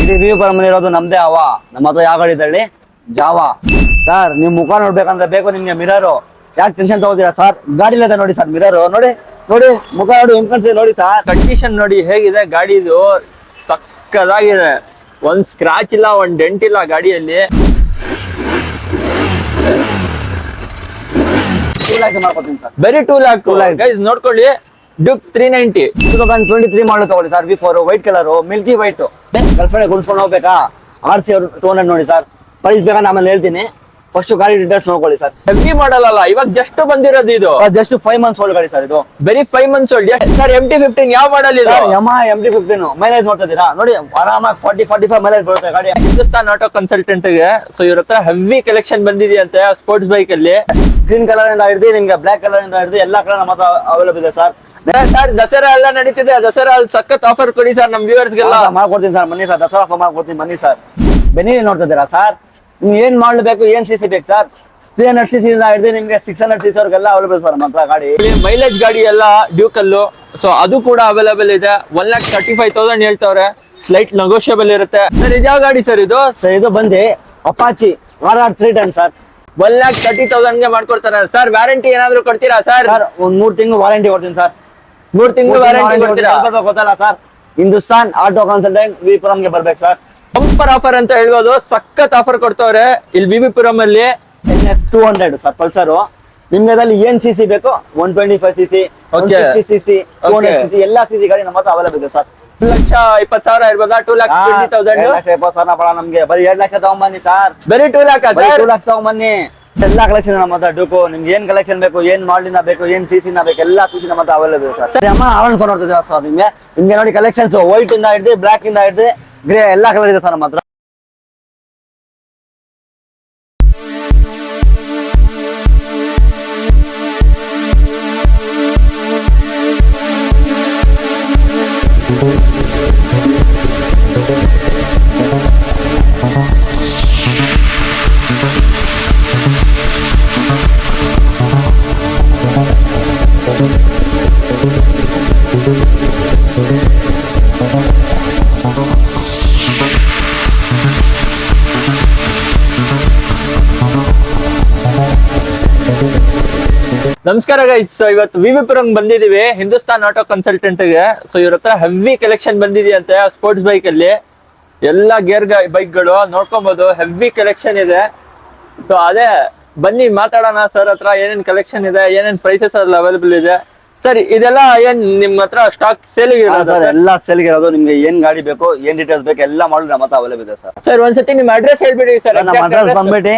Review ಬಂದಿರೋದು ನಮ್ದೇ ಅವ ನಮ್ಮ ಹತ್ರ ಯಾವ ಗಾಡಿ ಇದೆ ಜಾವಾ ಸರ್ ನಿಮ್ ಮುಖ ನೋಡ್ಬೇಕಂದ್ರೆ ಬೇಕು ನಿಮ್ಗೆ ಮಿರರ್ ಯಾಕೆ ಟೆನ್ಷನ್ ತಗೋತೀರಾ ಸರ್ ಗಾಡಿ ಇದೆ ನೋಡಿ ಸರ್ ಮಿರರ್ ನೋಡಿ ನೋಡಿ ಮುಖ ನೋಡಿ ಹೆಂಗ್ ಕಾಣ್ತಿದೆ ನೋಡಿ ಸರ್ ಕಂಡೀಷನ್ ನೋಡಿ ಹೇಗಿದೆ ಗಾಡಿದು ಸಕ್ಕದಾಗಿದೆ. ಒಂದ್ ಸ್ಕ್ರಾಚ್ ಇಲ್ಲ, ಒಂದ್ ಡೆಂಟ್ ಇಲ್ಲ ಗಾಡಿಯಲ್ಲಿ. 2 lakh ಮಾಡ್ಕೊಡ್ತೀನಿ ಸರ್. ಬರೀ 2 lakh ಗೈಸ್ ನೋಡ್ಕೊಳ್ಳಿ. ಡ್ಯೂಕ್ 390 2023 ಮಾಡಲು ತಗೊಳ್ಳಿ sir. V4 white colour milky white girl friend ಗುಣಿಸ್ಕೊಂಡು ಹೋಗ್ಬೇಕಾ? RC 200 ನೋಡಿ ಸರ್. ಪ್ರೈಸ್ ಬೇಕಾ ಆಮೇಲೆ ಹೇಳ್ತೀನಿ. ಫಸ್ಟ್ ಗಾಡಿ ಡೀಟೇಲ್ಸ್ ನೋಡ್ಕೊಳ್ಳಿ ಸರ್. ಹೆವಿ ಮಾಡಲ್ ಅಲ್ಲ, ಇವಾಗ ಜಸ್ಟ್ ಬಂದಿರೋದು ಇದು. ಜಸ್ಟ್ 5 months ಓಲ್ಡ್ ಗಾಡಿ ಸರ್ ಇದು. ಬರೀ 5 months ಓಲ್ಡ್ ಸರ್. MT-15 ಯಾವ ಮಾಡಲ್ ಇದು? ಯಮಹಾ MT-15 ಮೈಲೇಜ್ ನೋಡ್ತಾ ಇದೀರಾ ನೋಡಿ, ಆರಾಮಾಗಿ 40-45 ಮೈಲೇಜ್ ಬರುತ್ತೆ ಗಾಡಿ. ಹಿಂದೂಸ್ತಾನ್ ಆಟೋ ಕನ್ಸಲ್ಟೆಂಟ್ ಗೆ ಸೊ ಇವ್ರ ಹತ್ರ ಹೆವಿ ಕಲೆಕ್ಷನ್ ಬಂದಿದೆಯಂತೆ ಸ್ಪೋರ್ಟ್ಸ್ ಬೈಕ್ ಅಲ್ಲಿ. ಗ್ರೀನ್ ಕಲರ್ ಇಂದ ಹಿಡಿದು ನಿಮ್ಗೆ ಬ್ಲಾಕ್ ಕಲರ್ ಇಂದ ಹಿಡಿದು ಎಲ್ಲಾ ಕಲರ್ ನಮ್ಮ ಹತ್ರ ಅವೈಲೇಬಲ್ ಇದೆ ಸರ್. ಸರ್ ದಸರಾ ಎಲ್ಲ ನಡೀತಿದೆ, ದಸರಾ ಅಲ್ಲಿ ಸಖತ್ ಆಫರ್ ಕೊಡಿ ಸರ್ ನಮ್ ವ್ಯೂವರ್ಸ್ ಗೆಲ್ಲ. ಮಾಡ್ಕೊಡ್ತೀನಿ ಸರ್, ಬನ್ನಿ ಸರ್. ದಸರಾ ಆಫರ್ ಮಾಡ್ಕೊಡ್ತೀನಿ ಬನ್ನಿ ಸರ್. ಬನ್ನಿ ನೋಡ್ತಾ ಇದ್ದೀರಾ ಸರ್, ನಿಮ್ಗೆ ಏನ್ ಮಾಡ್ಬೇಕು, ಏನ್ CC ಬೇಕು ಸರ್? 300 cc ಇಂದ ಹಿಡಿದು ನಿಮ್ಗೆ 600 cc ವರೆಗೆಲ್ಲ ಅವೈಲೇಬಲ್ ಸರ್ ನಮ್ಮ ಹತ್ರ ಗಾಡಿ. ಮೈಲೇಜ್ ಗಾಡಿ ಎಲ್ಲ ಡ್ಯೂಕ್ ಅಲ್ಲೂ ಸೊ ಅದು ಕೂಡ ಅವೈಲೇಬಲ್ ಇದೆ. 1,35,000 ಹೇಳ್ತವ್ರೆ, ಸ್ಲೈಟ್ ನೆಗೋಷಿಯಬಲ್ ಇರುತ್ತೆ. ಸರ್ ಇದ್ಯಾವ ಗಾಡಿ ಸರ್ ಇದು? ಸರ್ ಇದು ಬಂದು ಅಪಾಚಿ RR 310 ಸರ್. 1,30,000 ಗೆ ಮಾಡ್ಕೊಡ್ತಾರೆ ಸರ್. ವ್ಯಾರಂಟಿ ಏನಾದ್ರು ಕೊಡ್ತೀರಾ ಸರ್? ಸರ್ ಒಂದ್ 3 ತಿಂಗಳು ವಾರಂಟಿ ಕೊಡ್ತೀನಿ ಸರ್. 3 ತಿಂಗಳು ವ್ಯಾರಂಟಿ ಕೊಡ್ತೀರಾ? ಗೊತ್ತಲ್ಲ ಸರ್, ಹಿಂದೂಸ್ತಾನ್ ಆಟೋ ಕನ್ಸಲ್ಟೆಂಟ್ ವಿಪುರಂ ಗೆ ಬರ್ಬೇಕು ಸರ್. ಬಂಪರ್ ಆಫರ್ ಅಂತ ಹೇಳ್ಬೋದು, ಸಖತ್ ಆಫರ್ ಕೊಡ್ತವ್ರೆ ಇಲ್ಲಿ ವಿವಿಪುರಂ ಅಲ್ಲಿ. NS 200 sir Pulsar. ನಿಮ್ಗೆ ಅದ್ರಲ್ಲಿ ಏನ್ CC ಬೇಕು? 125 cc, 150 cc, 200 cc ಎಲ್ಲಾ CC ಗಾಡಿ ನಮ್ಮ ಹತ್ರ ಅವೈಲೇಬಲ್ ಇದೆ ಸರ್. 2,20,000 ಇರ್ಬೋದಾ? 2,20,000 2,20,000 ಬಡ ನಮ್ಗೆ ಬರೀ 2 ಲಕ್ಷ ತಗೊಂಬನ್ನಿ ಸರ್. ಬರೀ 2 lakh ಬರೀ 2 ಲಕ್ಷ ತಗೊಂಬನ್ನಿ. ಎಲ್ಲಾ ಕಲೆಕ್ಷನ್ ನಮ್ಮ ಹತ್ರ ಡ್ಯೂಕು. ನಿಮ್ಗೆ ಏನ್ ಕಲೆಕ್ಷನ್ ಬೇಕು, ಏನ್ ಮಾಡಲಿಂದ ಬೇಕು, ಏನ್ CC ನ ಬೇಕು, ಎಲ್ಲಾ CC ನಮ್ಮ ಹತ್ರ ಅವೈಲೇಬಲ್ ಇದೆ ಸರ್. ಅಮ್ಮ ಆವರಣ ಫೋನ್ ನೋಡ್ತಿದ್ದೀರಾ ಸರ್? ನಿಮ್ಗೆ ನೋಡಿ ಕಲೆಕ್ಷನ್ಸ್ ವೈಟ್ ಇಂದ ಹಿಡಿದು ಬ್ಲಾಕ್ ಇಂದ ಹಿಡಿದು ಗ್ರೇ ಎಲ್ಲಾ ಕಲರ್ ಇದೆ ಸರ್ ನಮ್ಮ ಹತ್ರ. ನಮಸ್ಕಾರ ಗೈಸ್. ಸೊ ಇವತ್ತು ವಿವಿಪುರಂ ಬಂದಿದೀವಿ ಹಿಂದೂಸ್ತಾನ್ ಆಟೋ ಕನ್ಸಲ್ಟೆಂಟ್ ಗೆ. ಸೊ ಇವ್ರ ಹತ್ರ ಹೆವಿ ಕಲೆಕ್ಷನ್ ಬಂದಿದೆಯಂತೆ ಸ್ಪೋರ್ಟ್ಸ್ ಬೈಕ್ ಅಲ್ಲಿ. ಎಲ್ಲಾ ಗೇರ್ ಬೈಕ್ ಗಳು ನೋಡ್ಕೊಬಹುದು, ಹೆವಿ ಕಲೆಕ್ಷನ್ ಇದೆ. ಸೊ ಅದೇ ಬನ್ನಿ ಮಾತಾಡೋಣ ಸರ್ ಹತ್ರ ಏನೇನ್ ಕಲೆಕ್ಷನ್ ಇದೆ, ಏನೇನ್ ಪ್ರೈಸಸ್ ಅಲ್ಲಿ ಅವೈಲೇಬಲ್ ಇದೆ. ಸರ್ ಇದೆಲ್ಲ ಏನ್ ನಿಮ್ ಹತ್ರ ಸ್ಟಾಕ್ ಸೇಲ್ ಸರ್? ಎಲ್ಲ ಸೇಲ್ ಇರೋದು. ನಿಮ್ಗೆ ಏನ್ ಗಾಡಿ ಬೇಕು, ಏನ್ ಡೀಟೇಲ್ಸ್ ಬೇಕು, ಎಲ್ಲ ಮಾಡಲ್ ನಮ್ಮ ಹತ್ರ ಅವೈಲೇಬಲ್ ಇದೆ ಸರ್. ಸರ್ ಒಂದ್ಸತಿ ನಿಮ್ ಅಡ್ರೆಸ್ ಹೇಳ್ಬಿಡಿ ಸರ್. ನಮ್ಮ ಅಡ್ರೆಸ್ ಬಂದ್ಬಿಟ್ಟು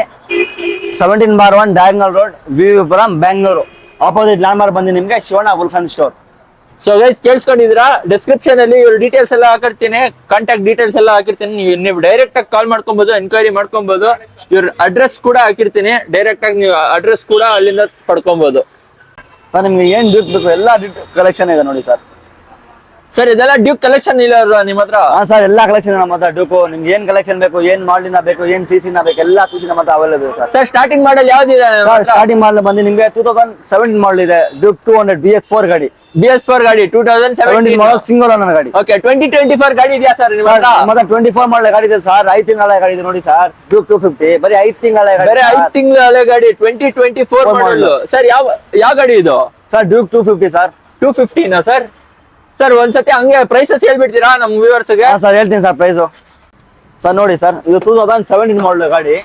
17/1 diagonal road, VV Puram, Bengaluru. Opposite landmark ಬಂದು ನಿಮ್ಗೆ Shivanna Gulkhan store. So guys ಕೇಳಿಸ್ಕೊಂಡಿದ್ದೀರಾ? ಡಿಸ್ಕ್ರಿಪ್ಷನ್ ಅಲ್ಲಿ ಇವ್ರ ಡೀಟೇಲ್ಸ್ ಎಲ್ಲ ಹಾಕಿರ್ತೀನಿ, ಕಾಂಟ್ಯಾಕ್ಟ್ ಡೀಟೇಲ್ಸ್ ಎಲ್ಲ ಹಾಕಿರ್ತೀನಿ. ನೀವು ಡೈರೆಕ್ಟ್ ಆಗಿ ಕಾಲ್ ಮಾಡ್ಕೊಬಹುದು, ಎನ್ಕ್ವೈರಿ ಮಾಡ್ಕೊಬಹುದು. ಇವ್ರ ಅಡ್ರೆಸ್ ಕೂಡ ಹಾಕಿರ್ತೀನಿ, ಡೈರೆಕ್ಟ್ ಆಗಿ ನೀವು ಅಡ್ರೆಸ್ ಕೂಡ ಅಲ್ಲಿಂದ ಪಡ್ಕೊಬಹುದು. ಸರ್ ನಿಮ್ಗೆ ಏನ್ ಡ್ಯೂಕ್ ಬೇಕು ಎಲ್ಲ ಕಲೆಕ್ಷನ್ ಇದೆ ನೋಡಿ ಸರ್. ಸರ್ ಇದೆಲ್ಲ ಡ್ಯೂಕ್ ಕಲೆಕ್ಷನ್ ಇಲ್ಲ ನಿಮ್ಮ ಹತ್ರ? ಹಾ ಸರ್, ಎಲ್ಲಾ ಕಲೆಕ್ಷನ್ ನಮ್ಮ ಹತ್ರ ಡ್ಯೂಕು. ನಿಮ್ಗೆ ಏನ್ ಕಲೆಕ್ಷನ್ ಬೇಕು, ಏನ್ ಮಾಡಲಿಂದ ಬೇಕು, ಏನ್ CC ನ ಬೇಕು, ಎಲ್ಲಾ CC ನಮ್ಮ ಹತ್ರ ಅವೈಲೇಬಲ್ ಸರ್. ಸರ್ ಸ್ಟಾರ್ಟಿಂಗ್ ಮಾಡಲ್ ಯಾವ್ದಿದೆ? ಸ್ಟಾರ್ಟಿಂಗ್ ಮಾಡಲ್ ಬಂದು ನಿಮ್ಗೆ 2017 ಮಾಡಲ್ ಇದೆ. ಡ್ಯೂಕ್ 200 BS4 ಗಾಡಿ. BS4 ಗಾಡಿ 2017 ಮಾಡಲ್ ಸಿಂಗಲ್ ಓನರ್ ಗಾಡಿ. ಓಕೆ 2024 ಗಾಡಿ ಇದೆಯಾ ಸರ್ ನಿಮ್ಮ ಹತ್ರ? ಮತ್ತೆ 24 ಮಾಡಲ್ ಗಾಡಿ ಇದೆ ಸರ್. 5 ತಿಂಗಳ ಗಾಡಿ ಇದೆ ನೋಡಿ ಸರ್. ಡ್ಯೂಕ್ 250 ಬರೀ 5 ತಿಂಗಳ ಗಾಡಿ. ಬರೀ 5 ತಿಂಗಳ ಗಾಡಿ 2024 ಮಾಡಲ್. ಸರ್ ಯಾವ ಗಾಡಿ ಇದು ಸರ್? Duke 250 sir. 250 ನಾ ಸರ್? ಸರ್ ಒಂದ್ಸತಿ ಹಂಗೆ ಪ್ರೈಸಸ್ ಹೇಳ್ಬಿಡ್ತೀರಾ ನಮ್ ವ್ಯೂವರ್ಸ್ ಗೆ? ಸರ್ ಹೇಳ್ತೀನಿ ಸರ್ ಪ್ರೈಸ್. ಸರ್ ನೋಡಿ ಸರ್, ಇದು 2017 ಮಾಡಲ್ ಗಾಡಿ,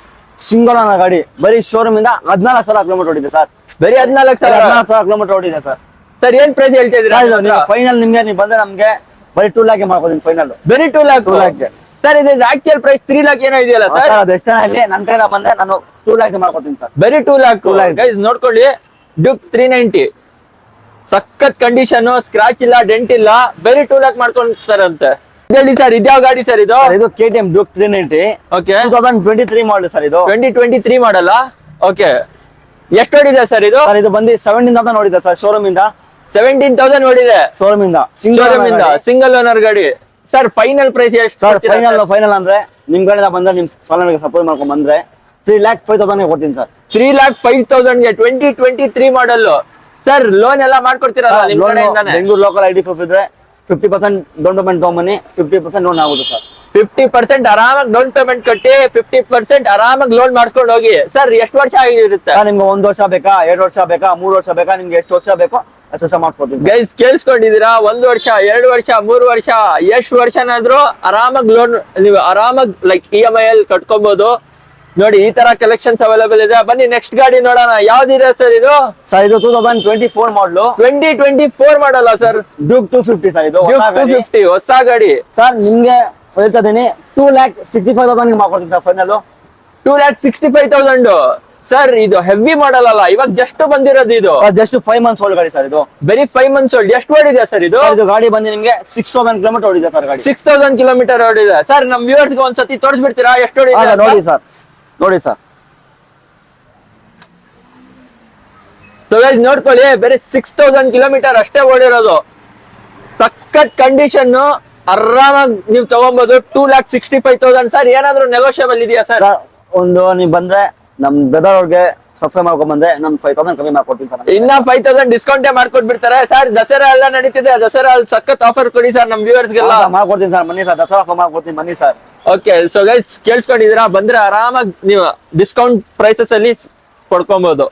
ಸಿಂಗಲ್ ಓನರ್ ಗಾಡಿ. ಬರೀ ಶೋರೂಮ್ ಇಂದ 14,000 ಕಿಲೋಮೀಟರ್ ಓಡಿದೆ ಸರ್. ಬರೀ 14,000 ಕಿಲೋಮೀಟರ್ ಓಡಿದೆ ಸರ್. ಸರ್ ಏನ್ ಪ್ರೈಸ್ ಹೇಳ್ತಾ ಇದ್ದೀರಾ? ಫೈನಲ್ ನಿಮ್ಗೆ ನೀವು ಬಂದ್ರೆ ನಮ್ಗೆ ಬರೀ 2 lakh ಮಾಡ್ಕೊತೀನಿ ಫೈನಲ್. ಬರೀ 2 lakh. ಸರ್ ಇದು ಆಕ್ಚುಯಲ್ ಪ್ರೈಸ್ 3 lakh ಏನೋ ಇದೆಯಲ್ಲ ಸರ್? ಅದು ಎಷ್ಟು ಇಲ್ಲಿ ನನ್ನ ಕಡೆ ಬಂದ್ರೆ ನಾನು 2 lakh ಮಾಡ್ಕೊತೀನಿ ಸರ್. ಬರೀ 2 lakh. ಗೈಸ್ ನೋಡ್ಕೊಳ್ಳಿ, ಡ್ಯೂಕ್ 390 ಸಖತ್ ಕಂಡೀಷನ್, ಸ್ಕ್ರಾಚ್ ಇಲ್ಲ, ಡೆಂಟ್ ಇಲ್ಲ. ಬರೀ 2 lakh ಮಾಡ್ಕೊಂತಾರಂತೆ. ಹೇಳಿ ಸರ್ ಇದ್ಯಾವ ಗಾಡಿ ಸರ್ ಇದು? ಇದು KTM Duke 390. Okay 2023 model sir. ಇದು 2023 ಮಾಡಲ್ಲ. ಓಕೆ ಎಷ್ಟು ಓಡಿದೆ ಸರ್ ಇದು? ಸರ್ ಇದು ಬಂದು 17,000 ನೋಡಿದೆ ಸರ್ ಶೋರೂಮ್ ಇಂದ. 17,000 ಓಡಿದೆ ಶೋರೂಮ್ ಇಂದ. ಸಿಂಗಲ್ ಓನರ್ ಗಾಡಿ. ಸರ್ ಫೈನಲ್ ಪ್ರೈಸ್ ಎಷ್ಟು ಸರ್? ಫೈನಲ್ ಅಂದ್ರೆ ನಿಮ್ ಕಡೆಯಿಂದ ಬಂದ್ರೆ ನಿಮ್ ಸಲಹೆಗೆ ಸಪೋರ್ಟ್ ಮಾಡ್ಕೊಂಡ್ ಬಂದ್ರೆ 3,05,000 ಕೊಡ್ತೀನಿ ಸರ್. 3,05,000 ಗೆ 2023 ಮಾಡಲ್. ಸರ್ ಲೋನ್ ಎಲ್ಲ ಮಾಡ್ಕೊಡ್ತೀರಲ್ಲ ನಿಮ್ ಕಡೆಯಿಂದಾನೆ? ಬೆಂಗಳೂರು ಲೋಕಲ್ ID ಪ್ರೂಫ್ ಇದ್ರೆ 50% ಡೌನ್ ಪೇಮೆಂಟ್ ತಗೊಂಬನ್ನಿ, 50% ಲೋನ್ ಆಗುತ್ತೆ ಸರ್. 50% ಆರಾಮಾಗಿ ಡೌನ್ ಪೇಮೆಂಟ್ ಕಟ್ಟಿ 50% ಆರಾಮಾಗಿ ಲೋನ್ ಮಾಡ್ಸ್ಕೊಂಡು ಹೋಗಿ. ಸರ್ ಎಷ್ಟು ವರ್ಷ ಆಗಿರುತ್ತೆ? ಸರ್ ನಿಮ್ಗೆ 1 ವರ್ಷ ಬೇಕಾ, 2 ವರ್ಷ ಬೇಕಾ, 3 ವರ್ಷ ಬೇಕಾ, ನಿಮ್ಗೆ ಎಷ್ಟು ವರ್ಷ ಬೇಕೋ ಅಷ್ಟು ವರ್ಷ ಮಾಡ್ಕೊಡ್ತೀನಿ. ಗೈಸ್ ಕೇಳಿಸ್ಕೊಂಡಿದೀರಾ? 1 ವರ್ಷ, 2 ವರ್ಷ, 3 ವರ್ಷ, ಎಷ್ಟು ವರ್ಷನಾದ್ರೂ ಆರಾಮಾಗಿ ಲೋನ್ ನೀವು ಆರಾಮಾಗಿ ಲೈಕ್ EMI ಅಲ್ಲಿ ಕಟ್ಕೊಬಹುದು. ನೋಡಿ ಈ ತರ ಕಲೆಕ್ಷನ್ಸ್ ಅವೈಲೇಬಲ್ ಇದೆ. ಬನ್ನಿ ನೆಕ್ಸ್ಟ್ ಗಾಡಿ ನೋಡೋಣ. ಯಾವ್ದಿದೆ ಸರ್ ಇದು? ಸರ್ ಇದು 2024 ಮಾಡಲು, 2024 ಮಾಡಲ್ಲ ಸರ್. Duke 250 sir. ಇದು 250 ಹೊಸ ಗಾಡಿ. ಸರ್ ನಿಮ್ಗೆ ಹೇಳ್ತಾ ಇದೀನಿ 2,65,000 ಮಾಡ್ಕೊಡ್ತೀನಿ ಸರ್ ಫೈನಲ್. 2,65,000 ಸರ್. ಇದು ಹೆವಿ ಮಾಡಲ್ ಅಲ್ಲ, ಇವಾಗ ಜಸ್ಟ್ ಬಂದಿರೋದು ಇದು. ಜಸ್ಟ್ 5 ಮಂತ್ಸ್ ಓಲ್ಡ್ ಗಾಡಿ ಸರ್ ಇದು. ಬರೀ 5 ಮಂತ್ಸ್ ಓಲ್ಡ್. ಎಷ್ಟು ಓಡಿದೆ ಸರ್ ಇದು? ಇದು ಗಾಡಿ ಬಂದು ನಿಮ್ಗೆ 6,000 ಕಿಲೋಮೀಟರ್ ಓಡಿದೆ ಸರ್ ಗಾಡಿ. 6,000 ಕಿಲೋಮೀಟರ್ ಓಡಿದೆ ಸರ್. ನಮ್ ವ್ಯೂವರ್ಸ್ ಗೆ ಒಂದ್ಸತಿ ತೋರಿಸ್ಬಿಡ್ತೀರಾ ಎಷ್ಟು ಓಡಿದೆ? ನೋಡಿ ಸರ್, ನೋಡಿ ಸರ್. ಸೊ ಗೈಸ್ ನೋಡ್ಕೊಳ್ಳಿ, ಬರೀ 6,000 ಕಿಲೋಮೀಟರ್ ಅಷ್ಟೇ ಓಡಿರೋದು. ಸಖತ್ ಕಂಡೀಷನ್, ಆರಾಮಾಗಿ ನೀವು ತಗೊಬಹುದು. 2,65,000 ಸರ್. ಏನಾದ್ರು ನೆಗೋಷಿಯಬಲ್ ಇದೆಯಾ ಸರ್? ಒಂದು ನೀವು ಬಂದ್ರೆ ನಮ್ ಬ್ರದರ್ ಅವ್ರಿಗೆ ಸಬ್ಸ್ಕ್ರೈಬ್ ಮಾಡ್ಕೊಂಡ್ ಬಂದ್ರೆ ನಮ್ 5,000 ಕಮ್ಮಿ ಮಾಡ್ಕೊಡ್ತೀನಿ ಸರ್. ಇನ್ನ 5,000 ಡಿಸ್ಕೌಂಟ್ ಮಾಡ್ಕೊಟ್ಬಿಡ್ತಾರೆ ಸರ್. ದಸರಾ ಎಲ್ಲ ನಡೀತಿದೆ, ದಸರಾ ಅಲ್ಲಿ ಸಖತ್ ಆಫರ್ ಕೊಡಿ ಸರ್ ನಮ್ ವ್ಯೂವರ್ಸ್ ಗೆಲ್ಲ. ಮಾಡ್ಕೊಡ್ತೀನಿ ಸರ್, ಬನ್ನಿ ಸರ್. ದಸರಾ ಆಫರ್ ಮಾಡ್ಕೊಡ್ತೀನಿ, ಬನ್ನಿ ಸರ್. ಓಕೆ, ಸೊ ಗೈಸ್ ಕೇಳಿಸ್ಕೊಂಡಿದೀರಾ? ಬಂದ್ರೆ ಆರಾಮಾಗಿ ನೀವು ಡಿಸ್ಕೌಂಟ್ ಪ್ರೈಸಸ್ ಅಲ್ಲಿ ಕೊಡ್ಕೊಬಹುದು.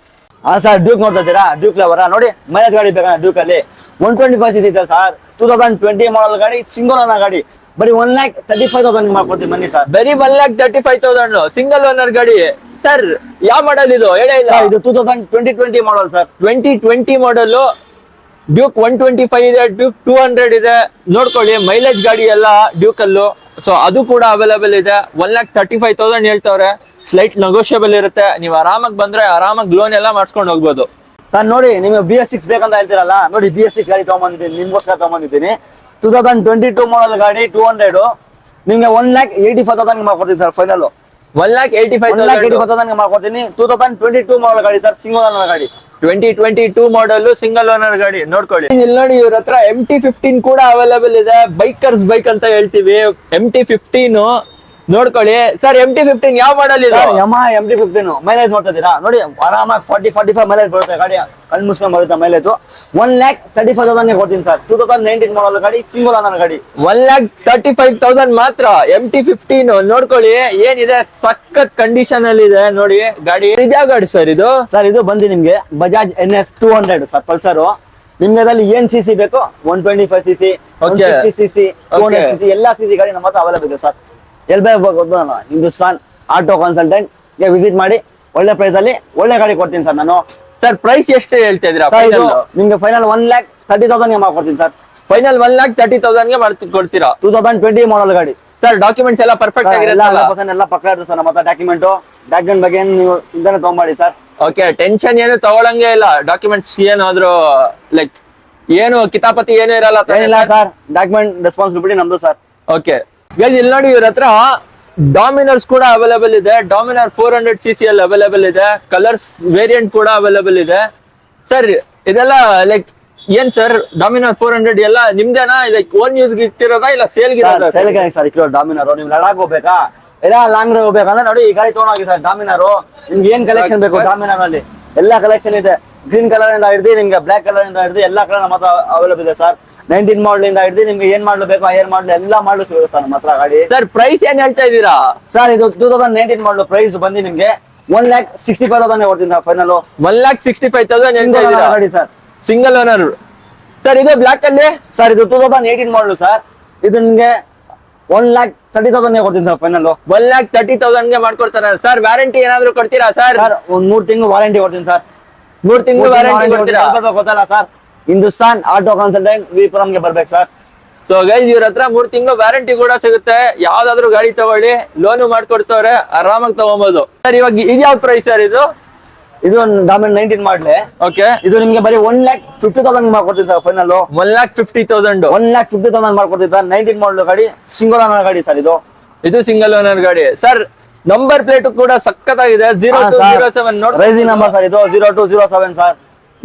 ಹಾ ಸರ್, ಡ್ಯೂಕ್ ನೋಡ್ತಾ ಇದ್ದೀರಾ? ಡ್ಯೂಕ್ ಲವರ ನೋಡಿ, ಮೈಲೇಜ್ ಗಾಡಿ ಬೇಕಾ? ಡ್ಯೂಕ್ ಅಲ್ಲಿ 125 cc ಇದೆ ಸರ್. 2020 ಮಾಡಲ್ ಗಾಡಿ, ಸಿಂಗಲ್ ಓನರ್ ಗಾಡಿ. ಬರೀ 1,35,000 ಮಾಡ್ಕೊಡ್ತೀನಿ, ಬನ್ನಿ ಸರ್. ಬರೀ 1,35,000 ಸಿಂಗಲ್ ಓನರ್ ಗಾಡಿ ಸರ್. ಯಾವ ಮಾಡಲ್ ಇದು ಹೇಳಿ? ಇದು 2020 ಮಾಡಲ್ ಸರ್. 2020 ಮಾಡಲ್. ಡ್ಯೂಕ್ 125 ಇದೆ, ಡ್ಯೂಕ್ 200 ಇದೆ. ನೋಡ್ಕೊಳ್ಳಿ, ಮೈಲೇಜ್ ಗಾಡಿ ಎಲ್ಲ ಡ್ಯೂಕ್ ಅಲ್ಲೂ. ಸೊ ಅದು ಕೂಡ ಅವೈಲೇಬಲ್ ಇದೆ. 1,35,000 ಹೇಳ್ತವ್ರೆ. ಸ್ಲೈಟ್ ನೆಗೋಷಿಯಬಲ್ ಇರುತ್ತೆ. ನೀವು ಆರಾಮಾಗಿ ಬಂದ್ರೆ ಆರಾಮಾಗಿ ಲೋನ್ ಎಲ್ಲ ಮಾಡ್ಸ್ಕೊಂಡು ಹೋಗ್ಬೋದು ಸರ್. ನೋಡಿ ನಿಮ್ಗೆ BS6 ಬೇಕಂತ ಹೇಳ್ತೀರಲ್ಲ, ನೋಡಿ BS6 ಗಾಡಿ ತಗೊಂಬಂದಿದ್ದೀನಿ, ನಿಮ್ಗೋಸ್ಕರ ತಗೊಂಬಂದಿದ್ದೀನಿ. 2022 ಮಾಡಲ್ ಗಾಡಿ 200 ನಿಮ್ಗೆ 1,85,000 ಮಾಡ್ಕೊಡ್ತೀನಿ ಸರ್ ಫೈನಲ್. 1,85,000 ಮಾಡ್ಕೊಡ್ತೀನಿ. 2022 ಮಾಡಲ್ ಗಾಡಿ ಸರ್, ಸಿಂಗಲ್ ಓನರ್ ಗಾಡಿ. 2022 ಮಾಡಲ್ ಸಿಂಗಲ್ ಓನರ್ ಗಾಡಿ. ನೋಡ್ಕೊಳ್ಳಿ ಇಲ್ಲಿ ನೋಡಿ, ಇವ್ರ ಹತ್ರ MT-15 ಕೂಡ ಅವೈಲೇಬಲ್ ಇದೆ. ಬೈಕರ್ಸ್ ಬೈಕ್ ಅಂತ ಹೇಳ್ತೀವಿ MT-15. ನೋಡ್ಕೊಳ್ಳಿ ಸರ್. MT-15 ಯಾವ ಮಾಡಲ್ ಇದೆ? Yamaha MT-15. ಮೈಲೇಜ್ ನೋಡ್ತಾ ಇದ್ದೀರಾ? ನೋಡಿ ಆರಾಮಾಗಿ 40-45 ಮೈಲೇಜ್ ಬರುತ್ತೆ ಗಾಡಿ. ಕಣ್ಣು ಮುಸ್ಕೊಂಡ್ ಬರುತ್ತೆ ಮೈಲೇಜ್. 1,35,000 ಕೊಡ್ತೀನಿ ಸರ್. 2019 ಮಾಡಲ್ ಗಾಡಿ, ಸಿಂಗಲ್ ಓನರ್ ಗಾಡಿ. 1,35,000 ಮಾತ್ರ. MT-15 ನೋಡ್ಕೊಳ್ಳಿ, ಏನಿದೆ ಸಖತ್ ಕಂಡೀಷನ್ ಅಲ್ಲಿ ಇದೆ ನೋಡಿ ಗಾಡಿ. ಇದ್ಯಾವ ಗಾಡಿ ಸರ್ ಇದು? ಸರ್ ಇದು ಬಂದು ನಿಮ್ಗೆ ಬಜಾಜ್ NS 200 ಸರ್, ಪಲ್ಸರ್. ನಿಮ್ಗೆ ಅದ್ರಲ್ಲಿ ಏನ್ CC ಬೇಕು? 125 cc, 150 cc, 200 cc ಎಲ್ಲ CC ಗಾಡಿ ನಮ್ಮ ಹತ್ರ ಅವೈಲೇಬಲ್ ಇದೆ ಸರ್. ಹಿಂದೂಸ್ತಾನ್ ಆಟೋ ಕನ್ಸಲ್ಟೆಂಟ್ ಗೆ ವಿಸಿಟ್ ಮಾಡಿ, ಒಳ್ಳೆ ಪ್ರೈಸ್ ಅಲ್ಲಿ ಒಳ್ಳೆ ಗಾಡಿ ಕೊಡ್ತೀನಿ ಸರ್ ನಾನು. ಸರ್ ಪ್ರೈಸ್ ಎಷ್ಟು ಹೇಳ್ತಾ ಇದ್ದೀರಾ? ನಿಮ್ಗೆ ಫೈನಲ್ 1,30,000 ಮಾಡ್ಕೊಡ್ತೀನಿ ಸರ್. ಫೈನಲ್ 1,30,000 ಮಾಡ್ಕೊಡ್ತೀರಾ? 2020 ಮಾಡಲ್ ಗಾಡಿ ಸರ್. ಡಾಕ್ಯುಮೆಂಟ್ಸ್ ಎಲ್ಲ ಪರ್ಫೆಕ್ಟ್ ಆಗಿರಲ್ಲ? ಎಲ್ಲ ಪಕ್ಕ ಇರುತ್ತೆ ಸರ್ ನಮ್ಮ ಹತ್ರ. ಡಾಕ್ಯುಮೆಂಟ್ ಬಗ್ಗೆ ನೀವು ಇಂತಾನೆ ತಗೊಂಬಾಡಿ ಸರ್. ಓಕೆ, ಟೆನ್ಷನ್ ಏನು ತಗೊಳಂಗೆ ಇಲ್ಲ. ಡಾಕ್ಯುಮೆಂಟ್ಸ್ ಏನಾದ್ರು ಲೈಕ್ ಏನು ಕಿತಾಪತಿ ಏನು ಇರಲ್ಲ ಸರ್. ಡಾಕ್ಯುಮೆಂಟ್ ರೆಸ್ಪಾನ್ಸಿಬಿಲಿಟಿ ನಮ್ದು ಸರ್. ಓಕೆ ಗೈಸ್, ಇಲ್ಲಿ ನೋಡಿ ಇವ್ರ ಹತ್ರ ಡಾಮಿನರ್ಸ್ ಕೂಡ ಅವೈಲೇಬಲ್ ಇದೆ. ಡಾಮಿನರ್ 400 cc ಅಲ್ಲಿ ಅವೈಲೇಬಲ್ ಇದೆ. ಕಲರ್ಸ್ ವೇರಿಯಂಟ್ ಕೂಡ ಅವೈಲೇಬಲ್ ಇದೆ ಸರ್. ಇದೆಲ್ಲ ಲೈಕ್ ಏನ್ ಸರ್? ಡಾಮಿನರ್ 400 ಎಲ್ಲ ನಿಮ್ದೇನಾ? ಲೈಕ್ ಓನ್ ಯೂಸ್ ಇಟ್ಟಿರೋದಾ ಇಲ್ಲ ಸೇಲ್ ಗಿರೋದಾ? ಸರ್ ಡಾಮಿನರ್. ನೀವು ಲಡಾಖ್ ಹೋಗ್ಬೇಕಾ, ಇಲ್ಲ ಲಾಂಗ್ ಡ್ರೈವ್ ಹೋಗ್ಬೇಕಂದ್ರೆ ನೋಡಿ ಈ ಗಾಡಿ ತಗೊಂಡೋಗಿ ಸರ್. ಡಾಮಿನರ್ ನಿಮ್ಗೆ ಏನ್ ಕಲೆಕ್ಷನ್ ಬೇಕು? ಡಾಮಿನರ್ ಅಲ್ಲಿ ಎಲ್ಲಾ ಕಲೆಕ್ಷನ್ ಇದೆ. ಗ್ರೀನ್ ಕಲರ್ ಇಂದ ಹಿಡಿದು ನಿಮ್ಗೆ ಬ್ಲಾಕ್ ಕಲರ್ ಇಂದ ಹಿಡಿದು ಎಲ್ಲಾ ಕಲರ್ ನಮ್ಮ ಹತ್ರ ಅವೈಲೇಬಲ್ ಇದೆ ಸರ್. 19 ಮಾಡಲ್ ಇಂದ ಹಿಡಿದು ನಿಮ್ಗೆ ಏನ್ ಮಾಡ್ಲು ಬೇಕು ಆ ಏನ್ ಮಾಡ್ಲು ಎಲ್ಲಾ ಮಾಡ್ಲು ಸಿಗುತ್ತೆ ಸರ್ ನಮ್ಮ ಹತ್ರ ಗಾಡಿ. ಸರ್ ಪ್ರೈಸ್ ಏನ್ ಹೇಳ್ತಾ ಇದೀರಾ? ಸರ್ ಇದು 2019 ಮಾಡಲು ಪ್ರೈಸ್ ಬಂದು ನಿಮ್ಗೆ 1,65,000 ಕೊಡ್ತೀನಿ ಸರ್ ಫೈನಲ್. 1,65,000 ಹೇಳ್ತಾ ಇದೀರಾ ಗಾಡಿ ಸರ್, ಸಿಂಗಲ್ ಓನರ್. ಸರ್ ಇದು ಬ್ಲಾಕ್ ಅಲ್ಲಿ? ಸರ್ ಇದು 2018 ಮಾಡಲು ಸರ್. ಇದು ನಿಮ್ಗೆ 1,30,000 ಕೊಡ್ತೀನಿ ಸರ್ ಫೈನಲ್. 1,30,000 ಮಾಡ್ಕೊಡ್ತಾರೆ ಸರ್. ವ್ಯಾರಂಟಿ ಏನಾದ್ರು ಕೊಡ್ತೀರಾ ಸರ್? ಒಂದ್ 3 ತಿಂಗಳು ವಾರಂಟಿ ಕೊಡ್ತೀನಿ ಸರ್. 3 ತಿಂಗಳು ವ್ಯಾರಂಟಿ ಕೊಡ್ತೀರಾ? ಗೊತ್ತಲ್ಲ ಸರ್, ಹಿಂದೂಸ್ತಾನ್ ಆಟೋ ಕನ್ಸಲ್ಟೆಂಟ್ ವಿಪುರಂಗೆ ಬರ್ಬೇಕು ಸರ್. ಸೊ ಗೈಸ್, ಇವ್ರ ಹತ್ರ 3 ತಿಂಗಳು ವ್ಯಾರಂಟಿ ಕೂಡ ಸಿಗುತ್ತೆ. ಯಾವ್ದಾದ್ರು ಗಾಡಿ ತಗೊಳ್ಳಿ, ಲೋನು ಮಾಡ್ಕೊಡ್ತವ್ರೆ, ಆರಾಮಾಗಿ ತಗೊಬಹುದು ಸರ್. ಇವಾಗ ಇದ್ಯಾವ ಪ್ರೈಸ್ ಸರ್ ಇದು? ಇದು ಡಾಮಿನರ್ 19 ಮಾಡ್ಲೆ. ಓಕೆ, ಇದು ನಿಮ್ಗೆ ಬರೀ 1,50,000 ಮಾಡ್ಕೊಡ್ತೀನಿ ಸರ್ ಫೈನಲ್. 1,50,000 1,50,000 ಮಾಡ್ಕೊಡ್ತೀನಿ ಸರ್. 19 ಮಾಡಲ್ ಗಾಡಿ, ಸಿಂಗಲ್ ಓನರ್ ಗಾಡಿ ಸರ್. ಇದು ಸಿಂಗಲ್ ಓನರ್ ಗಾಡಿ ಸರ್. ನಂಬರ್ ಪ್ಲೇಟ್ ಕೂಡ ಸಕ್ಕತ್ತಾಗಿದೆ. 0207 ನೋಡಿ, ರೈಸಿಂಗ್ ನಂಬರ್ ಸರ್. ಇದು 0207 ಸರ್.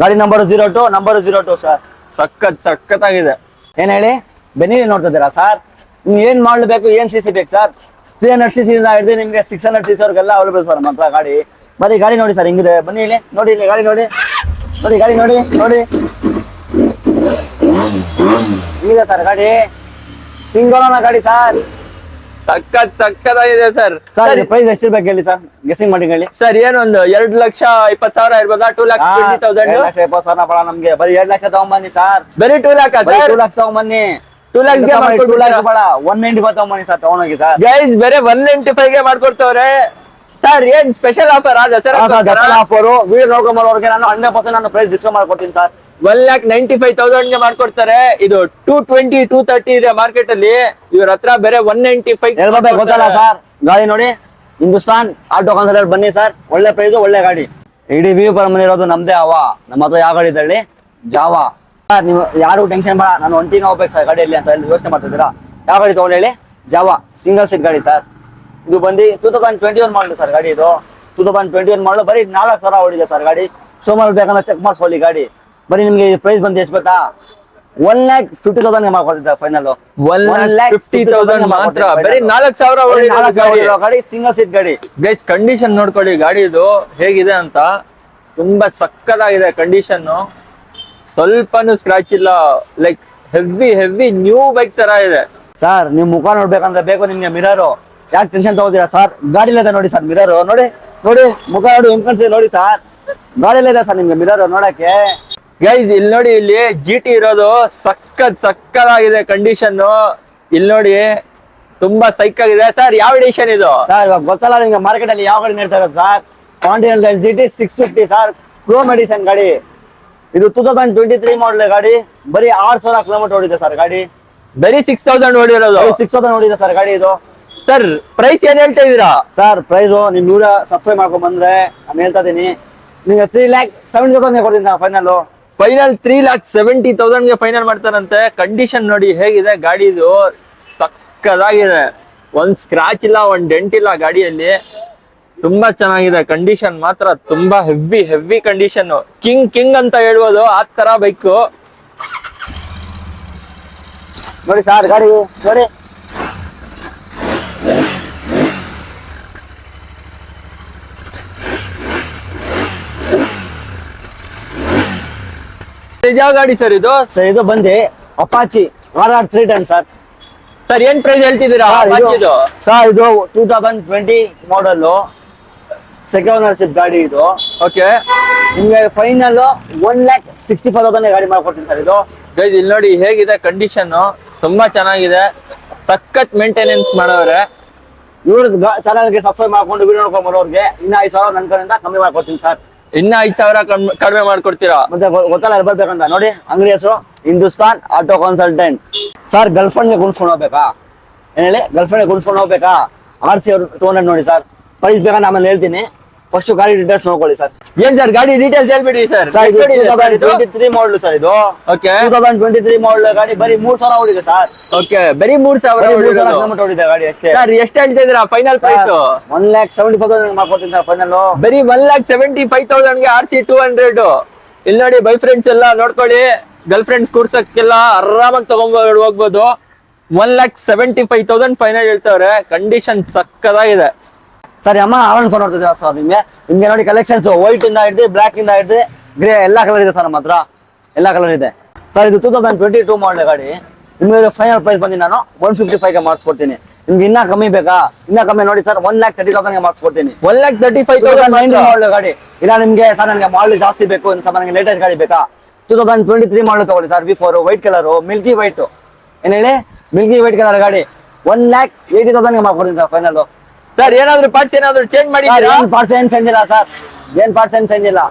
ಗಾಡಿ ನಂಬರ್ 02 ನಂಬರ್ 02 ಸರ್. ಸಕ್ಕತ್ತಾಗಿದೆ. ಏನ್ ಹೇಳಿ ಬೆನ್ನಿ ನೋಡ್ತಾ ಇದ್ದೀರಾ ಸರ್? ನಿಮ್ಗೆ ಏನ್ ಮಾಡ್ಬೇಕು, ಏನ್ CC ಬೇಕು ಸರ್? 300 cc ಇಂದ ಹಿಡಿದು ನಿಮ್ಗೆ 600 cc ಅವ್ರಿಗೆಲ್ಲ ಅವೈಲೇಬಲ್ ಸರ್ ನಮ್ಮ ಹತ್ರ ಗಾಡಿ. ಬರೀ ಗಾಡಿ ನೋಡಿ ಸರ್, ಹಿಂಗಿದೆ. ಬನ್ನಿ ಇಲ್ಲಿ ನೋಡಿ, ಇಲ್ಲಿ ಗಾಡಿ ನೋಡಿ, ಗಾಡಿ ನೋಡಿ. ಇದೆ ಸರ್ ಗಾಡಿ, ಸಿಂಗಲ್ ಓನರ್ ಗಾಡಿ ಸರ್. ಸಕ್ಕತ್ತಾಗಿದೆ ಸರ್. ಸರ್ ಪ್ರೈಸ್ ಎಷ್ಟಿರ್ಬೇಕು ಹೇಳಿ ಸರ್, ಗೆಸಿಂಗ್ ಮಾಡಿ ಹೇಳಿ ಸರ್ ಏನೊಂದು 2,20,000 ಇರ್ಬೋದಾ? 2,20,000. 2,20,000 ಬೇಡ ನಮ್ಗೆ, ಬರೀ 2 ಲಕ್ಷ ತಗೊಂಬನ್ನಿ ಸರ್. ಬರೀ 2 lakh ಬರೀ ಸರ್? 2 ಲಕ್ಷ ತಗೊಂಬನ್ನಿ. 2 lakh ಗೆ 2 ಲಕ್ಷ ಬೇಡ, 195 ತಗೊಂಬನ್ನಿ ಸರ್, ತಗೊಂಡೋಗಿ ಸರ್. ಗೈಸ್ ಬೇರೆ 195 ಗೆ ಮಾಡ್ಕೊಡ್ತವ್ರೆ ಸರ್. ಏನ್ special offer Dasara offer video ನೋಡ್ಕೊಂಬರೋರ್ಗೆ ನಾನು 100% ನಾನು ಪ್ರೈಸ್ ಡಿಸ್ಕೌಂಟ್ ಮಾಡ್ಕೊಡ್ತೀನಿ ಸರ್. 1,95,000 ಗೆ ಮಾಡ್ಕೊಡ್ತಾರೆ. ಇದು 220, 230 ಇದೆ ಮಾರ್ಕೆಟ್ ಅಲ್ಲಿ, ಇವ್ರ ಹತ್ರ ಬೇರೆ 195 ಹೇಳ್ಬೇಕು ಗೊತ್ತಲ್ಲ ಸರ್. ಗಾಡಿ ನೋಡಿ, ಹಿಂದೂಸ್ತಾನ್ ಆಟೋ ಕನ್ಸಲ್ಟೆಂಟ್ ಬನ್ನಿ ಸರ್, ಒಳ್ಳೆ ಪ್ರೈಸ್ ಒಳ್ಳೆ ಗಾಡಿ. ಇಡೀ ವಿವಿಪುರಂ ಬಂದಿರೋದು ನಮ್ದೇ ಅವ. ನಮ್ಮ ಹತ್ರ ಯಾವ ಗಾಡಿ ಇದೆ ಜಾವಾ ಸರ್. ನೀವು ಯಾರು ಟೆನ್ಷನ್ ಬೇಡ, ನಾನು ಒಂಟಿನ ಹೋಗ್ಬೇಕು ಸರ್ ಗಾಡಿಯಲ್ಲಿ ಅಂತ ಯೋಚನೆ ಮಾಡ್ತಿದ್ದೀರಾ? ಯಾವ ಗಾಡಿ ತಗೊಂಡು ಹೇಳಿ? ಜಾವಾ ಸಿಂಗಲ್ ಸೀಟ್ ಗಾಡಿ ಸರ್. ಇದು ಬಂದು 2021 ಮಾಡಲು ಸರ್ ಗಾಡಿ. ಇದು 2021 ಮಾಡಲು, ಬರೀ 4,000 ಓಡಿದೆ ಸರ್ ಗಾಡಿ. ಸೋಮವಾರ ಬೇಕಂದ್ರೆ ಚೆಕ್ ಮಾಡಿಸ್ಕೊಳ್ಳಿ ಗಾಡಿ. ಬರೀ ನಿಮ್ಗೆ ಪ್ರೈಸ್ ಬಂದು ಎಷ್ಟು ಗೊತ್ತಾ? 1,50,000 ಮಾಡ್ಕೊಡ್ತಿದ್ದೆ ಫೈನಲ್. 1,50,000 ಮಾತ್ರ, ಬರೀ 4,000 ಗಾಡಿ, ಸಿಂಗಲ್ ಸೀಟ್ ಗಾಡಿ. ಗೈಸ್ ಕಂಡೀಷನ್ ನೋಡ್ಕೊಳ್ಳಿ ಗಾಡಿದು ಹೇಗಿದೆ ಅಂತ. ತುಂಬಾ ಸಕ್ಕತ್ತಾಗಿದೆ ಕಂಡೀಷನ್, ಸ್ವಲ್ಪನೂ ಸ್ಕ್ರಾಚ್ ಇಲ್ಲ. ಲೈಕ್ ಹೆವಿ ನ್ಯೂ ಬೈಕ್ ತರ ಇದೆ ಸರ್. ನಿಮ್ ಮುಖ ನೋಡ್ಬೇಕಂದ್ರೆ ಬೇಕು ನಿಮ್ಗೆ ಮಿರರ್. ಯಾಕೆ ಟೆನ್ಷನ್ ತಗೋತೀರಾ ಸರ್? ಗಾಡಿಲೇ ಇದೆ ನೋಡಿ ಸರ್ ಮಿರರ್. ನೋಡಿ ನೋಡಿ ಮುಖ ನೋಡಿ, ಹೆಂಗ್ ಕಾಣಿಸ್ತಿದೆ ನೋಡಿ ಸರ್. ಗಾಡಿಲೇ ಇದೆ ಸರ್ ನಿಮ್ಗೆ ಮಿರರ್ ನೋಡಕ್ಕೆ. ಗೈಸ್ ಇಲ್ಲಿ ನೋಡಿ, ಇಲ್ಲಿ GT ಇರೋದು ಸಕ್ಕತ್ತಾಗಿದೆ ಕಂಡೀಷನ್. ಇಲ್ಲಿ ನೋಡಿ ತುಂಬಾ ಸೈಕ್ ಆಗಿದೆ ಸರ್. ಯಾವ ಎಡಿಷನ್ ಇದು ಸರ್? ಇವಾಗ ಗೊತ್ತಲ್ಲ ನಿಮ್ಗೆ ಮಾರ್ಕೆಟ್ ಅಲ್ಲಿ ಯಾವ ಗಾಡಿ ನೀಡ್ತಾ ಇರೋದು sir? Continental GT 650 sir, chrome edition ಗಾಡಿ. ಇದು 2023 ಮಾಡಲ್ ಗಾಡಿ. ಬರೀ 6,000 ಕಿಲೋಮೀಟರ್ ಓಡಿದೆ ಸರ್ ಗಾಡಿ. ಬರೀ 6,000 ಓಡಿರೋದು. 6,000 ಓಡಿದೆ ಸರ್ ಗಾಡಿ ಇದು. ಸರ್ ಪ್ರೈಸ್ ಏನ್ ಹೇಳ್ತಾ ಇದೀರಾ ಸರ್? ಪ್ರೈಸ್ ನಿಮ್ ವಿಡಿಯೋ ಸಬ್ಸ್ಕ್ರೈಬ್ ಮಾಡ್ಕೊಂಡ್ ಬಂದ್ರೆ ನಾನು ಹೇಳ್ತಾ ಇದೀನಿ, ನಿಮ್ಗೆ 3,70,000 ಕೊಡ್ತೀನಿ ಫೈನಲ್. 3,70,000 ಗೆ ಫೈನಲ್ ಮಾಡ್ತಾರಂತೆ. ಕಂಡೀಷನ್ ನೋಡಿ ಹೇಗಿದೆ ಗಾಡಿದು, ಸಕ್ಕದಾಗಿದೆ. ಒಂದ್ ಸ್ಕ್ರಾಚ್ ಇಲ್ಲ, ಒಂದ್ ಡೆಂಟ್ ಇಲ್ಲ ಗಾಡಿಯಲ್ಲಿ. ತುಂಬಾ ಚೆನ್ನಾಗಿದೆ ಕಂಡೀಷನ್ ಮಾತ್ರ. ತುಂಬಾ ಹೆವಿ ಕಂಡೀಷನ್. ಕಿಂಗ್ ಅಂತ ಹೇಳ್ಬೋದು ಆ ತರ ಬೈಕ್ ನೋಡಿ ಸರ್. ಗಾಡಿ ನೋಡಿ, ಯಾವ ಗಾಡಿ ಸರ್ ಇದು? ಸರ್ ಇದು ಬಂದು ಅಪಾಚಿ RR 310 ಸರ್. ಸರ್ ಏನ್ ಪ್ರೈಸ್ ಹೇಳ್ತಿದ್ದೀರಾ ಇದು? ಸರ್ ಇದು 2020 ಮಾಡಲ್, ಸೆಕೆಂಡ್ ಓನರ್ಶಿಪ್ ಗಾಡಿ ಇದು. ಓಕೆ, ನಿಮ್ಗೆ ಫೈನಲ್ 1,65,000 ಗಾಡಿ ಮಾಡ್ಕೊಡ್ತೀನಿ ಸರ್ ಇದು. ಗೈಸ್ ಇಲ್ಲಿ ನೋಡಿ ಹೇಗಿದೆ ಕಂಡೀಷನ್, ತುಂಬಾ ಚೆನ್ನಾಗಿದೆ. ಸಖತ್ ಮೇಂಟೆನೆನ್ಸ್ ಮಾಡೋರೆ. ಇವ್ರ ಚಾನಲ್ಗೆ ಸಬ್ಸ್ಕ್ರೈಬ್ ಮಾಡ್ಕೊಂಡು ವಿಡಿಯೋ ನೋಡ್ಕೊಂಡ್ ಬರೋರ್ಗೆ ಇನ್ನ 5,000 ನನ್ನ ಕಡೆಯಿಂದ ಕಮ್ಮಿ ಮಾಡ್ಕೊಡ್ತೀನಿ ಸರ್. ಇನ್ನ 5,000 ಕಡಿಮೆ ಮಾಡ್ಕೊಡ್ತೀರಾ? ಮತ್ತೆ ಗೊತ್ತಲ್ಲ ಬರ್ಬೇಕಂತ ನೋಡಿ. ಅಂಗಡಿ ಹೆಸರು ಹಿಂದೂಸ್ತಾನ್ ಆಟೋ ಕನ್ಸಲ್ಟೆಂಟ್ ಸರ್. ಗರ್ಲ್ಫ್ರೆಂಡ್ಗೆ ಕುಣಿಸ್ಕೊಂಡು ಹೋಗ್ಬೇಕಾ? ಏನ್ ಹೇಳಿ, ಗರ್ಲ್ಫ್ರೆಂಡ್ಗೆ ಕುಣಿಸ್ಕೊಂಡು ಹೋಗ್ಬೇಕಾ? RC 200 ನೋಡಿ ಸರ್. ಪ್ರೈಸ್ ಬೇಕಾದ್ರೆ ಆಮೇಲೆ ಹೇಳ್ತೀನಿ, ಫಸ್ಟ್ ಗಾಡಿ ಡೀಟೇಲ್ಸ್ ನೋಡ್ಕೊಳ್ಳಿ ಸರ್. ಏನ್ ಸರ್ ಗಾಡಿ ಡೀಟೇಲ್ಸ್ ಹೇಳ್ಬಿಡಿ ಸರ್. 2023 ಮಾಡಲ್ ಸರ್ ಇದು. ಓಕೆ, 2023 ಮಾಡಲ್ ಗಾಡಿ. ಬರೀ 3,000 ಓಡಿದೆ ಸರ್. ಓಕೆ, ಬರೀ 3,000 ಕಿಲೋಮೀಟರ್ ಓಡಿದೆ ಗಾಡಿ ಅಷ್ಟೇ. ಸರ್ ಎಷ್ಟು ಹೇಳ್ತಾ ಇದೀರಾ ಫೈನಲ್ ಪ್ರೈಸ್? 1,75,000 ಮಾಡ್ಕೊಡ್ತೀನಿ ಸರ್ ಫೈನಲ್. ಬರೀ 1,75,000 ಗೆ RC 200. ಇಲ್ಲಿ ನೋಡಿ ಬೈ ಫ್ರೆಂಡ್ಸ್ ಎಲ್ಲ ನೋಡ್ಕೊಳ್ಳಿ. ಗರ್ಲ್ ಫ್ರೆಂಡ್ಸ್ ಕೂರ್ಸಕ್ಕೆಲ್ಲ ಆರಾಮಾಗಿ ತಗೊಂಡ್ ಹೋಗ್ಬೋದು. 1,75,000 ಫೈನಲ್ ಹೇಳ್ತಾವ್ರೆ. ಕಂಡೀಷನ್ ಸಕ್ಕದಾಗಿದೆ ಸರ್. ಅಮ್ಮ ಆವರಣ ಫೋನ್ ನೋಡ್ತಿದ್ದೀರಾ ಸರ್? ನಿಮ್ಗೆ ನೋಡಿ ಕಲೆಕ್ಷನ್ಸ್ ವೈಟ್ ಇಂದ ಹಿಡಿದು ಬ್ಲಾಕ್ ಇಂದ ಹಿಡಿದು ಗ್ರೇ ಎಲ್ಲಾ ಕಲರ್ ಇದೆ ಸರ್ ನಮ್ಮ ಹತ್ರ. ಎಲ್ಲಾ ಕಲರ್ ಇದೆ ಸರ್. ಇದು 2022 ಮಾಡಲ್ ಗಾಡಿ. ನಿಮ್ಗೆ ಫೈನಲ್ ಪ್ರೈಸ್ ಬಂದು ನಾನು 155 ಮಾಡಿಸ್ಕೊಡ್ತೀನಿ. ನಿಮ್ಗೆ ಇನ್ನ ಕಮ್ಮಿ ಬೇಕಾ? ಇನ್ನ ಕಮ್ಮಿ ನೋಡಿ ಸರ್, 1,30,000 ಮಾಡಿಸ್ಕೊಡ್ತೀನಿ. 1,35,000 ಮಾಡಲ್ ಗಾಡಿ. ಇಲ್ಲ ನಿಮ್ಗೆ ಸರ್ ನನಗೆ ಮಾಡಲ್ ಜಾಸ್ತಿ ಬೇಕು, ನನಗೆ ಲೇಟೆಸ್ಟ್ ಗಾಡಿ ಬೇಕಾ? 2023 ಮಾಡಲ್ ತಗೊಳ್ಳಿ sir. V4 white colour, milky white. ಏನ್ ಹೇಳಿ, ಮಿಲ್ಕಿ ವೈಟ್ ಕಲರ್ ಗಾಡಿ. 1,80,000 ಮಾಡ್ಕೊಡ್ತೀನಿ ಸರ್ ಫೈನಲ್. ಸರ್ ಏನಾದ್ರು ಪಾರ್ಟ್ಸ್ ಏನಾದ್ರು ಚೇಂಜ್ ಮಾಡಿ? ಪಾರ್ಟ್ಸ್ ಏನ್ ಚೇಂಜ್ ಇಲ್ಲ ಸರ್, ಏನ್ ಪಾರ್ಟ್ಸ್ ಏನ್ ಚೇಂಜ್ ಇಲ್ಲ.